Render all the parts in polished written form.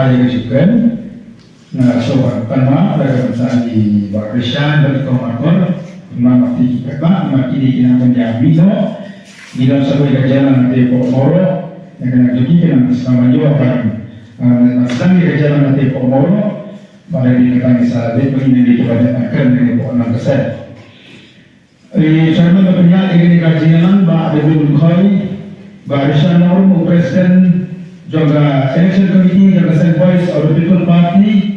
ada juga. Nah, soal pertama ada misalnya di Bagrisan dari Komakor, mana kita mati di kena menjadi no, di dalam sebuah jalan di Pomoro, yang kena jadi kena selama juga kan. Sedang di jalan di Pomoro, pada di kita misalnya begini di kebanyakan akan di Pomoro kesan. Saya mengenai ini kajian Pak Abdul Khoi, Barisan Nomor Presiden juga Election Committee juga Sen Voice of the People Party.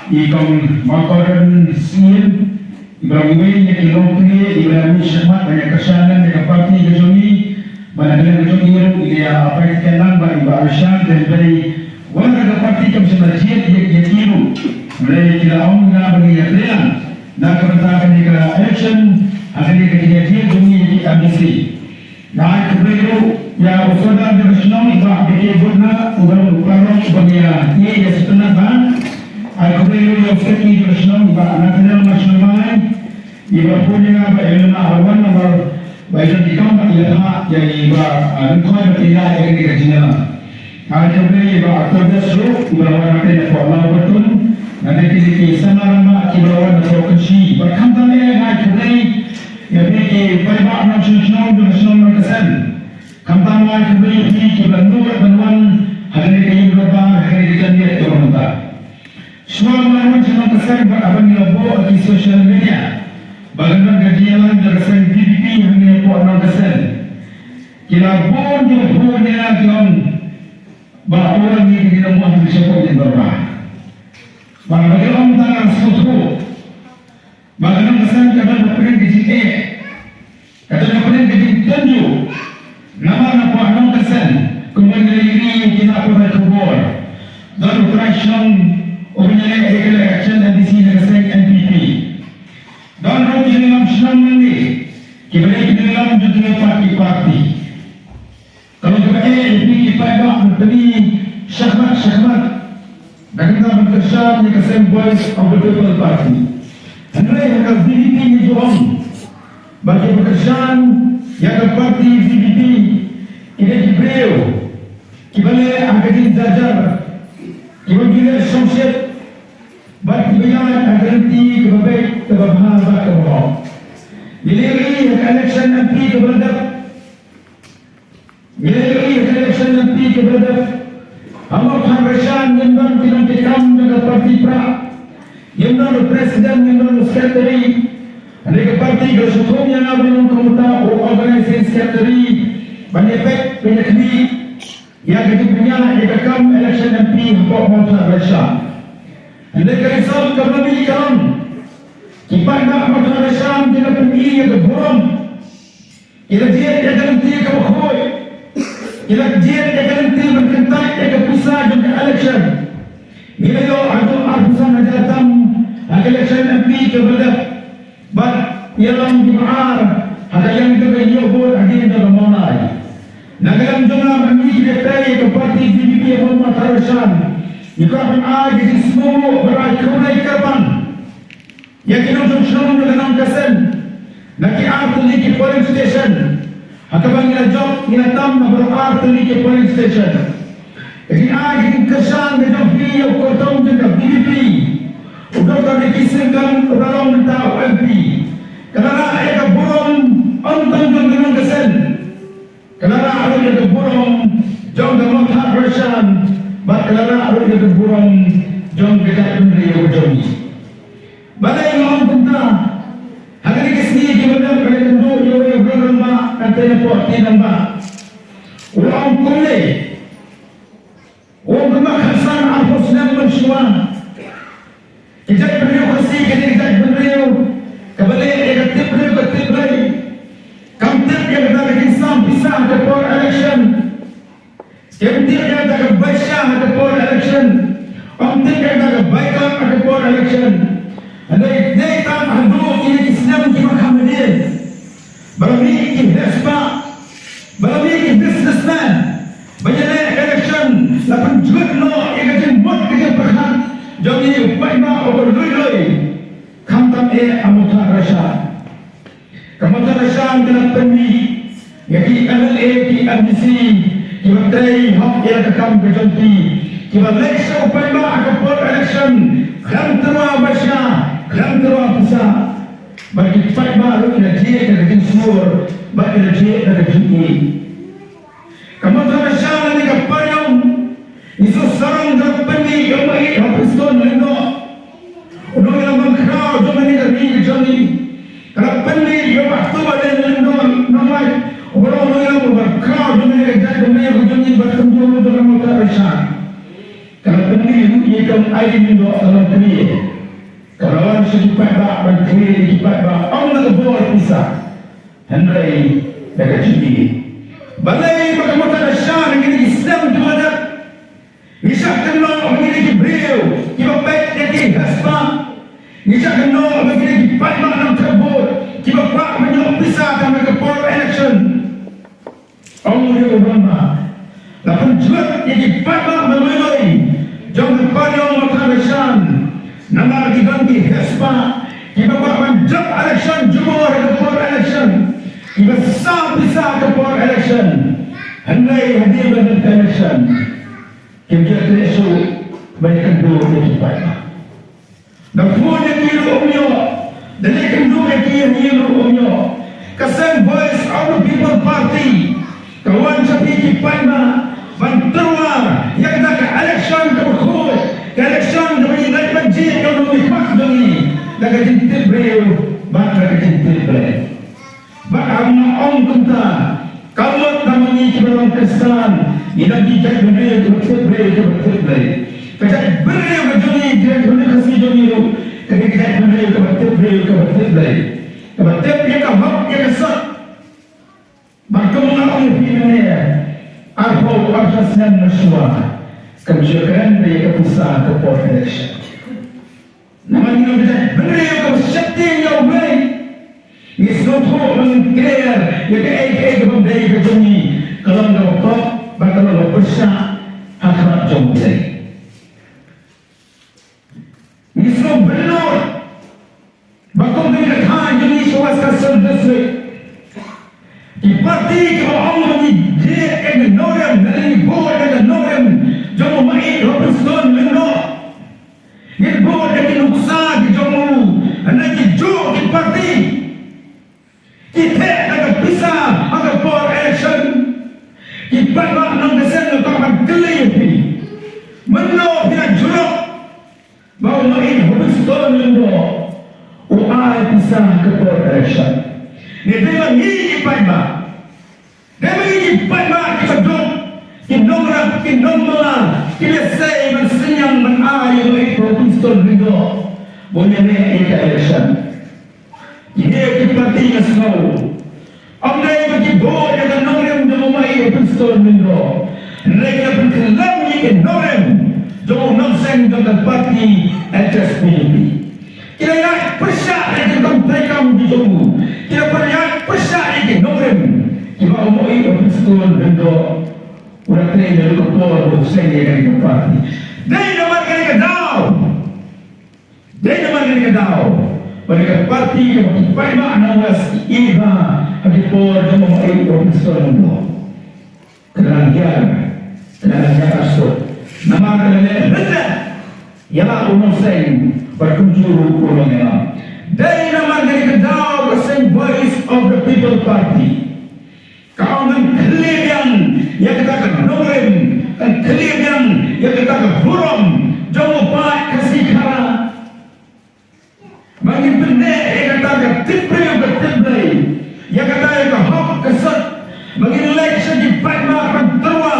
Ikon makaran sin Ibrahim yang ilokri Ibrahim Syahmat banyak kesanan dengan parti kejongi banyak kejongi dia apa yang kenal bagi Barisan dan dari warga parti kami sebenarnya dia tiru mulai kita omna bagi yang nak keretakan di election akan dia jongi di ambisi nah kemudian ya usaha nasional itu bagi guna ugaran bagi ia sebenarnya kan Aku yang sekali nasional, nasional nasional, iba punya bayan awan nomor bayan di kamp ilaha jadi iba angkoi bertindak yang dikajinya. Ada iba aktivitas lu, ibawan nanti pola betul, nanti di sana nama ibawan berkomunikasi, berkantor yang ada ya bagi bayan nasional kesan, kantor yang bagi ibawan penuan hari ini berubah hari ini turun. Semua orang cuma kesan berabang lobo di sosial media. Bagaimana gajian terkesan PBB yang dilakukan orang kesan. Kita pun dia dalam bahawa orang ini tidak mahu disebut yang berbah. Bagaimana orang tangan suatu. Bagaimana kesan kata berperan gaji A. Kata berperan gaji tunjuk. Nama orang kesan. Kemudian ini kita pernah kubur. Dan operasional Orangnya election dan di sini kesan NPP. Dan orang yang nasional ini, kita dalam juga parti. Kalau kita NPP pada menteri syahmat, dan kita bekerja di kesan Voice of the People Party. Hendaknya yang PBB ini jual bagi pekerjaan yang parti PBB ini diberiu. Kita angkatin jajar, kita juga sosial. Bagi bayan garanti kebaik kebahasa kebawah. Milih election nanti keberadab. Milih election nanti keberadab. Amal Khamrasan yang non tinantikam dengan parti pra. Yang non presiden yang non sekretari. Ada parti kesukum yang ada non komuta organisasi sekretari. Banyak penyakit yang kedudukannya ikakam election nanti Amal Khamrasan. Anda kerisau kembali kalam. Kipan nak makan Syam dengan pengiya ke buram. Kira dia garanti ke bakhoi. Kira dia garanti berkentai ke pisah juga election. Bila yo ada arbusan ada datang election MP ke belah. But yang dimaar ada yang juga nyobor ada yang dalam monai. Nagalam jumlah mengi ke parti PBB yang makan Syam. Ibrahim A di semua berai kerunai kapan yang kita selalu dengan kesan nak art lagi polling station atau bangga job kita tam nak berart lagi polling station jadi A di kesan dengan video kotong dengan PBB untuk kami kisahkan orang mentau MP kerana ada burung ontong dengan kesan kerana ada burung jauh dengan Khamrasan Baklara ada yang burung jom kita beri ujung. Balai orang punta, hari kesini kita ber berhendu yang berlamba antara parti lamba. Orang kule, orang kemaksan arus dan mensuan. Kita beri kasih kita beri kembali kita beri. Kamtip yang kita kisah pisah ke for election. Yang dia tak baca ada for election, orang dia tak baca ada for election. Anda ini tak ada ini Islam kita Muhammadiyah. Berani kita sebab, berani kita businessman. Banyak election, lapan jual no, ikan buat kita berhak. Jadi upaya overlui, kamtam Amal Khamrasan. Amal Khamrasan dengan pemilih, jadi MLA di MDC. Menteri hak yang akan berjanji kiba election upay ba akapor election kram terwa basya kram terwa pisa bagi fight ba ru na je ka jin sur bagi na je ka jin ni kamatara shala ni kapayong isu sarang da pani yomai hapiston lendo uno yang crowd domani da ni joni kala pani yomah tu ba lendo namai uno yang crowd domani da joni joni batum joni da kamatara shala kala pani ye kam ai ni do alam pani kalawan sekipat ba bantri sekipat ba Allah ke bawah pisah hendai daga citi balai makamata syar ini Islam kepada Isyak kenal memiliki beliau kiba baik jadi hasba Isyak kenal memiliki patma nam terbut kiba pak menyok pisah dan mereka power election Allah dia Obama lapan juat jadi patma melalui jangan payung makamatan nama diganti Hespa kiba menjak election jumur ke power election kiba sah pisah ke power election hendai hadir dalam election kiba teresu banyak dua kehidupan dan punya kira umyo dan kedua kira umyo kesan voice of the people party kawan sapi kipana bantuwa yang nak election ke berkhut ke election demi naik masjid kalau demi hak demi nak jintir beliau maka jintir beliau bahamna om kunta kalau namanya kibaran Kristen ina dijak beliau ke beliau kejak beliau ke joni dia joni kasih joni itu kejak beliau ke beliau ke beliau yang hak yang kesat maka mengalami filmnya Arbo Arjasnan Nashwa kebijakan dia kepisah ke power election namanya beliau ke syakti yang baik Isnoto mengkrear ya ke bendai ke joni kalau dapat bakal bersah akhirat jombe Isno belor bakal dengan hanya joni suas kasar desre di parti ke Allah ni dia ke norem dari board ke norem jomo mai Robinson leno ni board ke nuksa di jomo anak jo di parti kita akan pisah akan power election kita nak desen akan kelih menolak dengan juruk bahawa main Robinson leno uai pisah ke power election ni dengan ini pada demi pada kita duduk kinomra kita say mensenyang menayu itu Robinson leno boleh ni election dia parti nasional. Amai bagi board yang norem jauh mai Robinson leno. Mereka berkelam ni norem jauh nonsen dengan parti HSPP. Kita yang persia dengan mereka di jauh. Kita yang persia dengan norem. Kita mai Robinson leno. Orang lain dari kapal bersaing dengan parti. Dia nama mereka down. Dia nama mereka down. Mereka parti yang berpayah nawas iba di power yang memulai Robinson leno. Kenalan asal. Nama kenalan rendah. Ialah umuseng berkunjung ulangnya. Dari nama mereka daw the voice of the people party. Kau dengan kelebihan yang katakan norem dan kelebihan yang katakan buram jauh baik kasih kara. Bagi benda yang katakan tibril yang katakan hak kesat bagi election di Padma akan terwa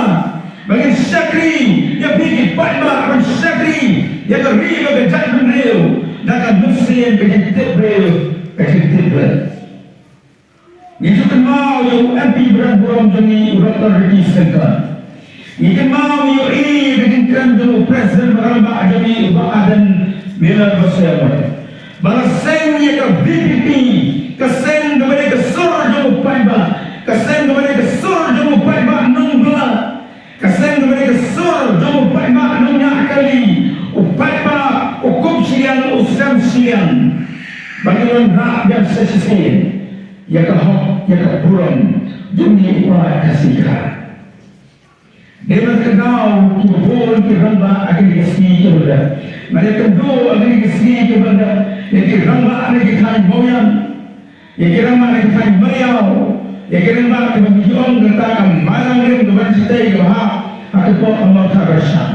bagi syakri yang pergi Padma akan syakri yang terima ke jatuh beliau dan akan muslim ke tibril itu kenal yang MP berang-berang jani Dr. Ricky Sengkar itu kenal yang ini ketingkan jani Presiden berambak jani Ubah Adan Mila Basyamai balaseng yang ke BPP kesen kepada kesur jauh paiba kesen kepada kesur jauh paiba nunggla kesen kepada kesur jauh paiba nunyak kali upaiba hukum siang usam siang bagaimana hak yang sesisian yang ke hak yang ke buram dunia upaya kasihkan Dewan kedau kibul kiramba akan diski kepada. Mereka kedua akan diski kepada. Yang kiramba akan dikai boyan. Yang kiramba akan dikai meriau. Yang kiramba akan berjuang katakan malang yang bercintai kehak. Akan bawa Allah Taala.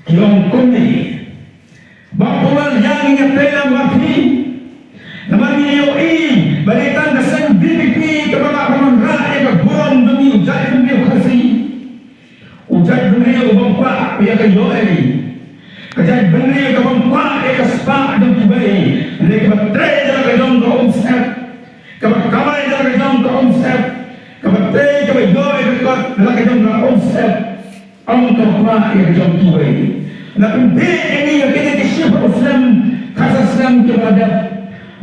Kiong kuni. Bapulan yang nyatela mati. Naman niyoi balitan kesan BPP kepada pemerintah yang berbuang demi ujar demi kasih. Ujar beliau bangpa ia ke yoi. Kejadian beliau ke bangpa ia ke spa dan tibai. Mereka bertrai dalam kejong ke omset. Keberkamai dalam kejong ke omset. Kebertrai ke yoi dekat dalam kejong ke omset. Om ke bangpa ia kejong tibai. Lakin ini yang kita disyukur Islam kasih Islam kepada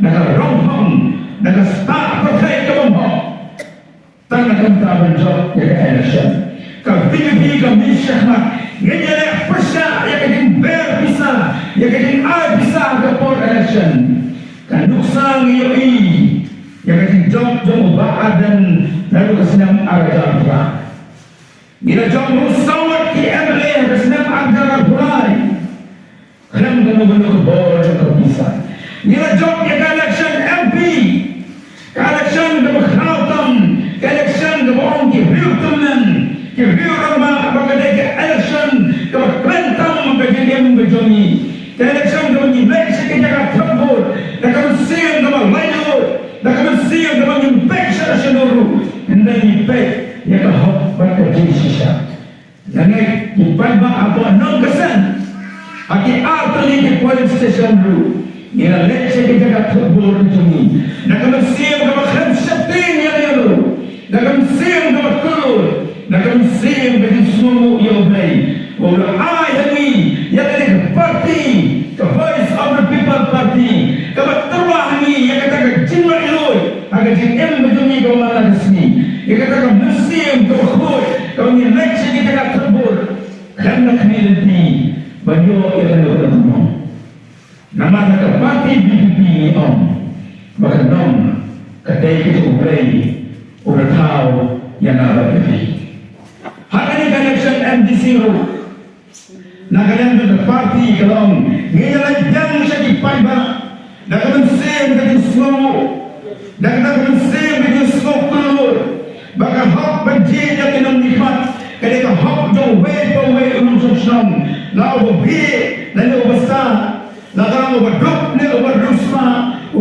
negara rompong, negara spa percaya ke bangpa. Tangan kita menjawab dari election. Kalau tinggi kami syahmat, yang jadi persa, yang jadi berpisah, yang jadi pisah ke port election. Kan nuksang yoi, yang jadi jom baadan lalu kesenam arah. Bila jom rusawat ki MLA kesenam arah pulai, kelam kamu bentuk bor terpisah. Bila jom ke election MP, ke election ke berkhautam, ke election ke bohong ki riutunan. Kira ramah bagaimana ke election kalau kelentang bagaimana berjoni ke election kalau nilai sekitar terbur dan kalau siang kalau layu dan kalau siang kalau infeksi seluruh hendak infek ya kalau berkerja sisa jangan dipalba apa non kesan aki atau ni police station dulu ya lek sekitar terbur berjoni dan kalau siang kalau khemsatin ya lalu dan kalau siang kalau kelur Nakam sim bagi semua yang baik. Walau ayat ini yang ada parti, the Voice of the People Party, kabat terwah ini yang kata jiwa iloi, agar jiwa menjadi kau mana resmi. Yang kata musim terkhut, kau ni election kita nak terbur. Kerana community banyak yang ada bertemu. Nama kata parti BPP ni om, bahkan nom kedai kita ubay, orang tahu yang ada BPP. Hari ini connection MDC road. Nak kalian tu parti kalau ni jalan jam sakit payah. Nak kalian same dengan semua. Nak kalian same dengan semua keluar. Bahkan hak benci yang kita nikmat. Ketika hak jauh way ulum sosial. Lalu berbiak, lalu besar. Lalu berduk, lalu berdusma.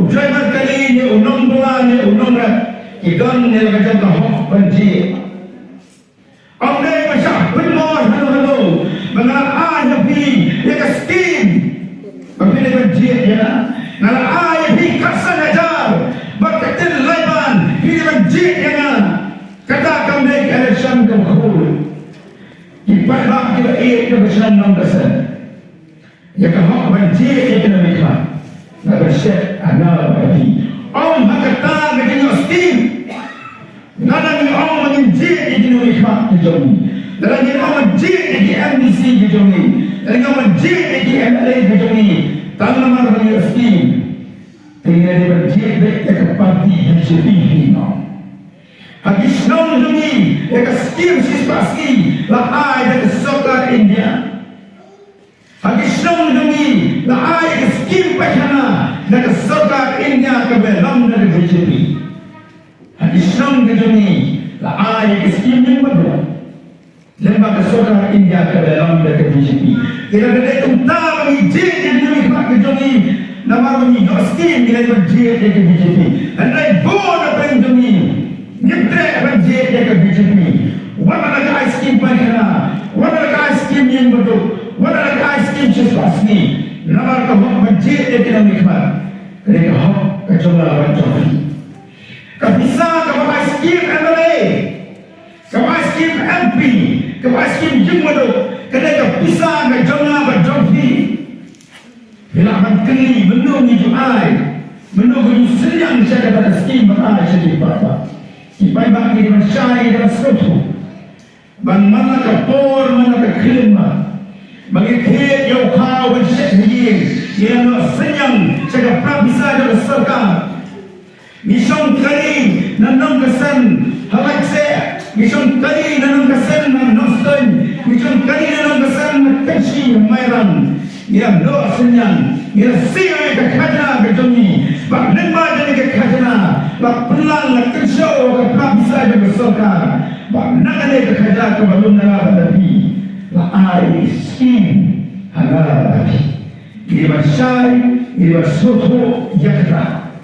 Driver kali ni, unong bola ni, unong rat. Ikan ni macam hak benci. Orang macam benar halo mengalah ayah pi dia ke skim tapi dia berjaya ya mengalah ayah pi kasan ajar berketil laiban dia berjaya ya katakan dia election ke khul ibadah kita kita bersenam 6% ya kahak berjaya ya kena mikmat nak bersyat anak bagi om hakata dengan skim Nada ni orang menjadi di Nurikmat kejongi. Nada ni orang menjadi di MDC kejongi. Nada ni orang menjadi di MLA kejongi. Tanpa mana bagi skim. Tinggal dia menjadi ke parti BJP ni. Hagi senang kejongi. Ya ke skim sispaski. Lah ai ke Sokar India. Hagi senang kejongi. Lah ai ke skim pahana. Dan ke Sokar India ke belam dari BJP. Islam kejuni la ayat skim yang berdua lembaga saudara India ke dalam dari BJP kita ada tunta bagi jid yang nikmat kejuni nama bagi skim kita berjid ke BJP dan lain bon apa yang kejuni nyepre berjid ke BJP wala ka skim pahana wala ka skim yang berdua wala ka skim siswasni nama ka berjid ke nikmat mereka hak kecoba bantuan Kabisa kepada skim MLA, kepada skim MP, kepada skim Jumado, kepada kabisa ke Jona berjumpi. Bila menteri menunggu Juai, menunggu seliang saya kepada skim berada sedih bapa. Ipai bagi dengan syai dan sekutu. Ban mana ke por, mana ke kelima. Bagi kek yang kau bersyai, yang senyang saya kabisa dan serkan. Misong kering nanong kesan halak saya Mission kali nanang kasen na nostalgia, mission kali nanang kasen na tensi mayran, ya no asenyan, ya siya ka khajna ka jomi, ba lemba jani ka khajna, ba pelan na kensyo ka prabisa ka sarkar, ba nangane ka khajna ka balum na badapi, ba ai scheme hanga badapi. Ini bersai, ini bersuatu yakta.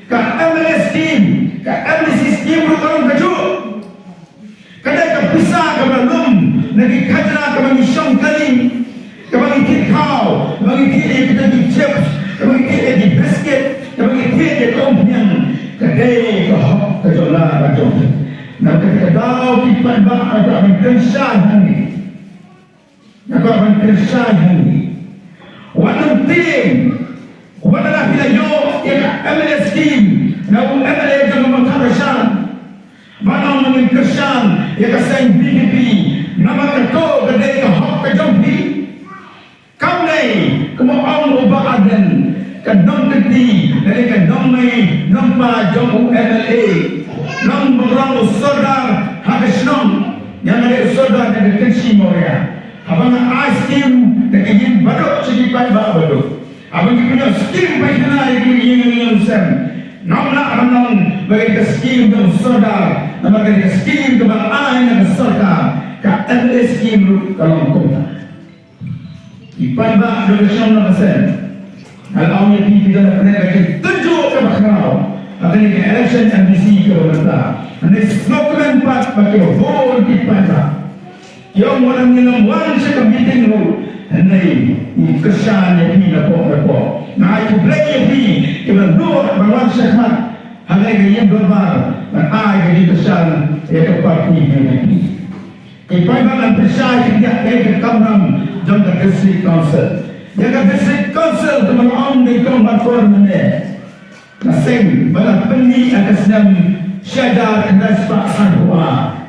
Ka MLS team, ka MLS team rukan kaju. Kadang ka bisa ka balum, nagi khajna ka bagi syong kali, ka bagi kikau, bagi kiri kita di chips, ka bagi kiri di biscuit, ka bagi kiri di kompiang, kadang ka hok ka jola ka jom. Nak kita tahu kipan bak ada berkesan hari, nak ada berkesan hari. Wanang tim, wanang kita yo, ya MLS team, nak MLS jangan mengharuskan. Mana mungkin kesan, ya kesan BDP, nama keto kedai kehok kejampi. Kau ni, kamu orang ubah aden, kedong keti, dari kedong ni, nampak jom MLA, nam berang saudara habisnom, yang ada saudara dari kensi Moria. Abang ice cream, dengan yang baduk segi pai baduk. Abang punya skim pai kena yang sen. Namla abang bagi skim dan saudara. Nama kali skim ke bang ain dan serta ka MLS skim kalau kota. Ipan ba donation na sen. Al awnya tidak pernah bagi tunjuk ke bakau. Akan ini election MBC ke bawah. Ane slogan pak bagi vote ipan ba. Yang orang minum wan sa meeting room. Ane kesan yang ni lapor. Na itu play ni kita dua bawan syahmat. Hanya yang berbar dan ai jadi besar itu parti ini. Kepaiman besar kita ke kamram jangka district council. Jangka district council teman orang di kamar mana? Nasib bala penni atas nama syadar kedas Pak Sanhua.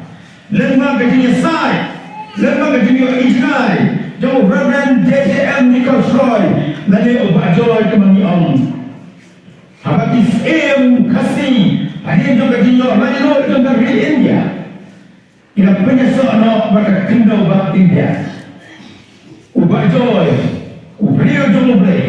Lemah kejinya sai, lemah kejinya ijnai. Jauh Reverend JJM Nicholas Roy dari Ubah Joy kemani orang. Habis kasih, ada juga jinjau lalu juga di India. Kita punya seorang mereka kendau bak India. Ubah joy, ubrio jom beli,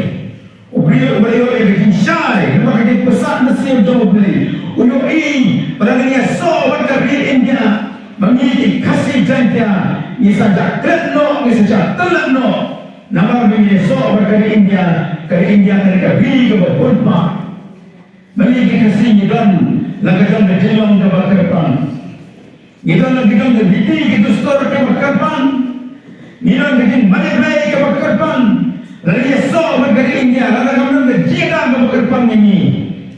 ubrio yang dicintai, mereka di pesat nasi jom beli. Uyo ini berangnya so mereka di India, memiliki kasih jantia, ini saja kretno, ini saja telakno. Nama memiliki so mereka di India mereka beli ke berpulpa. Memiliki kasih dan lagam berjalan ke depan. Kita lagam berbiti kita store ke depan. Kita lagam malai ke depan. Lalu so berkali India lagam berjalan ke depan ini.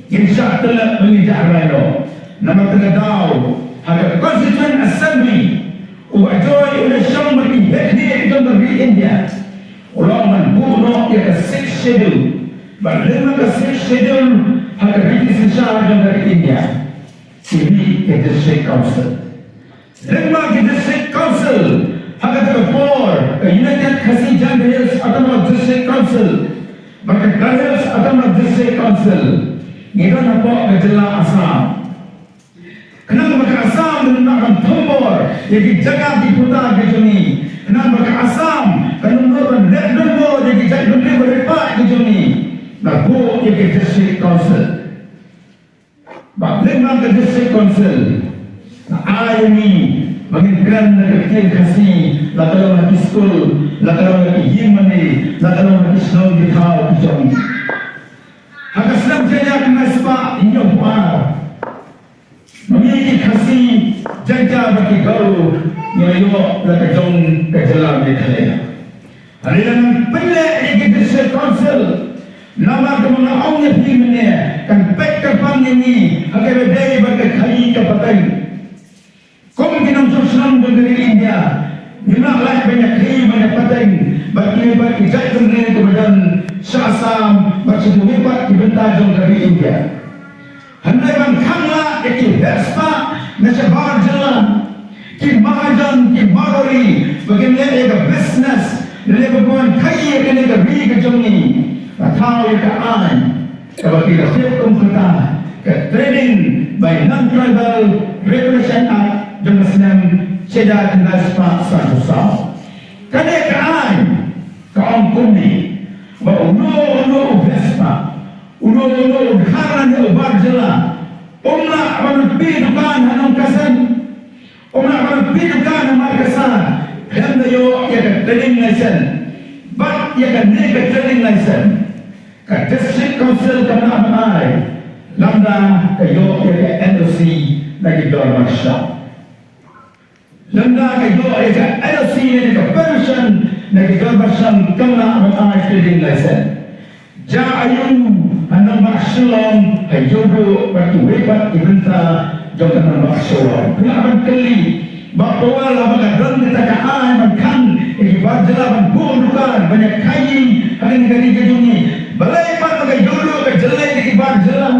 Insya Allah mengijar lalu. Nama terkadau ada Constituent Assembly. Uajoi oleh syam berkini di India. Ulama bunuh ia ke 6 schedule. Bagaimana ke 6 schedule? Hak British Insyaallah dari India. Ini ke District Council. Lima ke District Council. Hak terkepor ke United Kasih Jan Hills atau District Council. Maka Hills atau District Council. Kita nampak ke Jelah Assam. Kenapa maka Assam menggunakan tombor yang dijaga di putar ke sini. Kenapa maka Assam menggunakan red tombor yang dijaga di putar ke sini. Nah, bu yang ke District Council. Bagaimana ke District Council? Nah, ayah ini menginginkan kecil kasih, lalu lagi school, lalu lagi Yemeni, lalu lagi Islam di Tau Pijong. Hak Islam jaya kena sebab inyong puar. Memiliki kasih jaya bagi kau, nyoyo lagi jong kejelam di Thailand. Hari ini pilih di District Council. Nama kemana awalnya pilihnya kan pek kapang ini agar berdaya bagi kai kapatai. Kau mungkin Islam dari India, memang lain banyak kai banyak patai bagi jatuh dari kemudian Syasam bagi hebat dibentar dari India. Hendak bangkanglah ke Vespa nasabar jalan ki mahajan ki marori bagaimana ia business dari bagian kai yang ia beri ke jomni. Atau yang kean, kalau kita siap kita ke trading by non-tribal regulation act jom senang ceda dengan sepak satu-satu. Kanekaan kaum kumi, ulu Vespa, ulu haran barjela, umlah menepidukan hanong kasan, umlah menepidukan markasan, henda yo ya training license, but ya nega training license, ka district council kena menai, lambda kayo ya NOC lagi dor masyarakat. Landa kayo ay ka LC ni ka permission na gagawin kang na trading license. Ja ayun anong maksulong ay jodo pati wepat ibenta jokan ng maksulong. Kailangan kali bapawala mga drum kita kaan magkan ikibadjala magbunukan banyak kayin hanggang gani-gani balay pa mga jodo ka jalay ikibadjala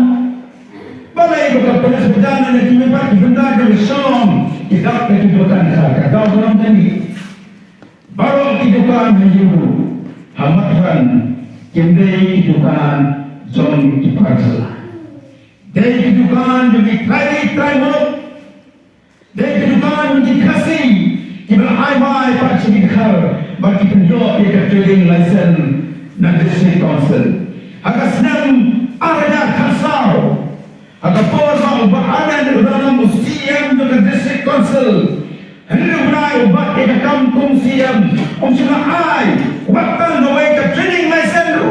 balay ka pelas bedanan na kimipat ibenta ng song kita kehidupan kita kau dalam tadi baru kehidupan hidup hamatran kendai kehidupan John Iparjala dari kehidupan bagi try dari kehidupan bagi kasih kita ai pasti dikhar bagi penjok yang trading license dan district council agar senang arahnya kasar agar porma ubahanan dalam museum dengan district council hendak menaik ubat ke kampung siam sila ai ubatan nawai ke training license tu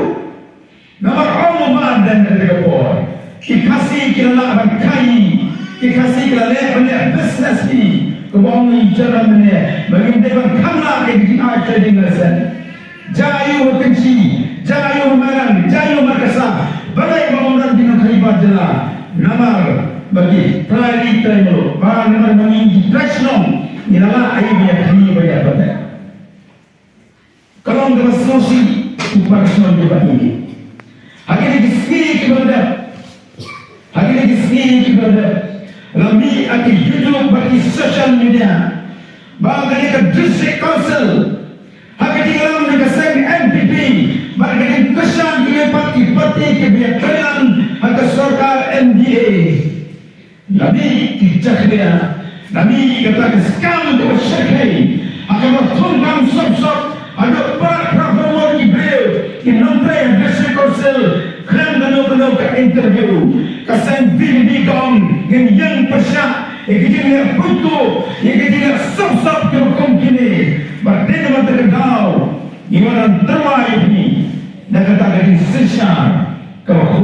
nama umat dan negara dikasih kira kai dikasih kira banyak business ni kebawang cara mana bagi mereka kamla ke training license jayu kenci jayu marang jayu markasa balai bangunan dengan khalibat jelah namar bagi try lo bahan namar mengingi trashnom nilala aib yang kini bagi apa kalau kita sosi upasnon debat ini akhirnya disini kepada lami akan hidup bagi social media bagi ke district council akhirnya dalam dengan MPP bagi kesan parti kebijakan akan sorkar MDA Nabi kijaknya Nabi kata skam tu syekhi akan bertunggang sop ada para Ibrahim in nombre district council kram kena ke interview kasan bini gong yang persyak yang butuh yang sop ke hukum kini berdena mata kau iwaran terbaik ni dan kata dari sesar kau